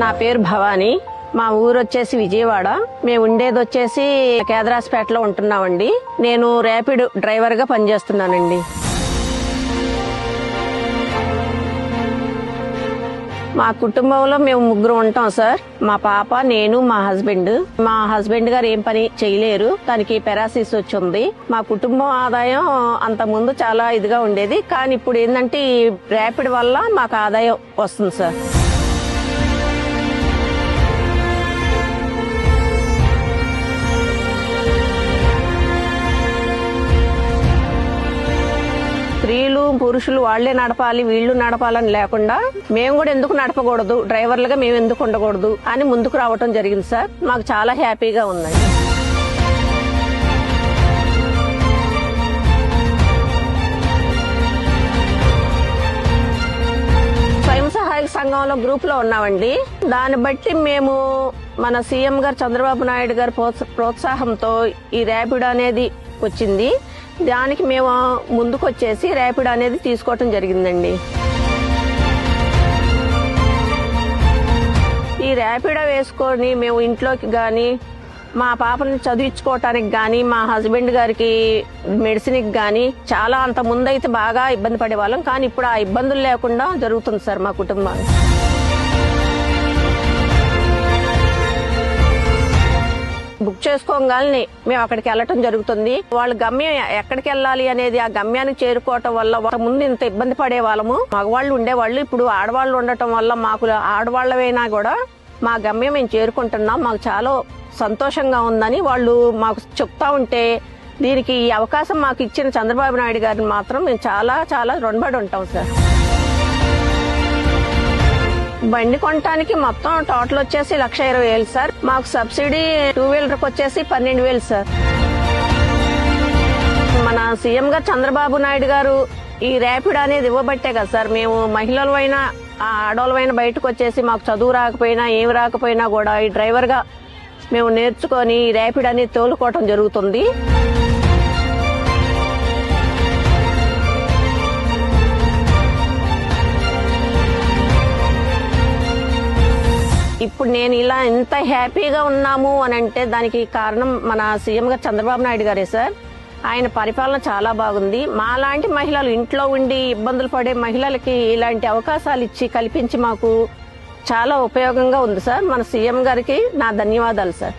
నా పేరు భవాని. మా ఊరు వచ్చేసి విజయవాడ. మేము ఉండేది వచ్చేసి కేదరాస్పేటలో ఉంటున్నామండి. నేను ర్యాపిడ్ డ్రైవర్ గా పనిచేస్తున్నానండి. మా కుటుంబంలో మేము ముగ్గురు ఉంటాం సార్. మా పాప, నేను, మా హస్బెండ్. మా హస్బెండ్ గారు ఏం పని చేయలేరు, తనకి పెరాసిస్ వచ్చింది. మా కుటుంబం ఆదాయం అంత ముందు చాలా ఇదిగా ఉండేది, కానీ ఇప్పుడు ఏంటంటే ఈ ర్యాపిడ్ వల్ల మాకు ఆదాయం వస్తుంది సార్. స్త్రీలు పురుషులు వాళ్లే నడపాలి, వీళ్లు నడపాలని లేకుండా మేము కూడా ఎందుకు నడపకూడదు, డ్రైవర్లుగా మేము ఎందుకు ఉండకూడదు అని ముందుకు రావటం జరిగింది సార్. మాకు చాలా హ్యాపీగా ఉందండి. స్వయం సహాయక సంఘంలో గ్రూప్ లో ఉన్నామండి. దాన్ని బట్టి మేము మన సీఎం గారు చంద్రబాబు నాయుడు గారి ప్రోత్సాహంతో ఈ ర్యాపిడ్ అనేది వచ్చింది. దానికి మేము ముందుకు వచ్చేసి ర్యాపిడ్ అనేది తీసుకోవటం జరిగిందండి. ఈ ర్యాపిడ్ వేసుకొని మేము ఇంట్లోకి గాని, మా పాపని చదివించుకోవటానికి గాని, మా హస్బెండ్ గారికి మెడిసిన్కి గాని చాలా అంత ముందైతే బాగా ఇబ్బంది పడేవాళ్ళం, కానీ ఇప్పుడు ఆ ఇబ్బందులు లేకుండా జరుగుతుంది సార్ మా కుటుంబానికి. బుక్ చేసుకోగానే మేము అక్కడికి వెళ్ళటం జరుగుతుంది. వాళ్ళ గమ్యం ఎక్కడికి వెళ్ళాలి అనేది ఆ గమ్యానికి చేరుకోవటం వల్ల ముందు ఇంత ఇబ్బంది పడే వాళ్ళము, మగవాళ్ళు ఉండేవాళ్ళు. ఇప్పుడు ఆడవాళ్ళు ఉండటం వల్ల మాకు ఆడవాళ్ళమైనా కూడా మా గమ్యం మేము చేరుకుంటున్నాం. మాకు చాలా సంతోషంగా ఉందని వాళ్ళు మాకు చెప్తా ఉంటే, దీనికి ఈ అవకాశం మాకు ఇచ్చిన చంద్రబాబు నాయుడు గారిని మాత్రం మేము చాలా చాలా రుణపడి ఉంటాం సార్. బండి కొనటానికి మొత్తం టోటల్ వచ్చేసి 1,20,000 సార్. మాకు సబ్సిడీ 2 వీలర్కి వచ్చేసి 12,000 సార్. మన సీఎం గారు చంద్రబాబు నాయుడు గారు ఈ ర్యాపిడ్ అనేది ఇవ్వబట్టే కదా సార్ మేము మహిళలమైనా ఆడవాళ్ళమైనా బయటకు వచ్చేసి మాకు చదువు రాకపోయినా ఏమి రాకపోయినా కూడా ఈ డ్రైవర్ గా మేము నేర్చుకొని ఈ ర్యాపిడ్ అనేది తోలుకోవటం జరుగుతుంది. ఇప్పుడు నేను ఇలా ఎంత హ్యాపీగా ఉన్నాము అని అంటే దానికి కారణం మన సీఎం గారు చంద్రబాబు నాయుడు గారే సార్. ఆయన పరిపాలన చాలా బాగుంది. మాలాంటి మహిళలు ఇంట్లో ఉండి ఇబ్బందులు పడే మహిళలకి ఇలాంటి అవకాశాలు ఇచ్చి కల్పించి మాకు చాలా ఉపయోగంగా ఉంది సార్. మన సీఎం గారికి నా ధన్యవాదాలు సార్.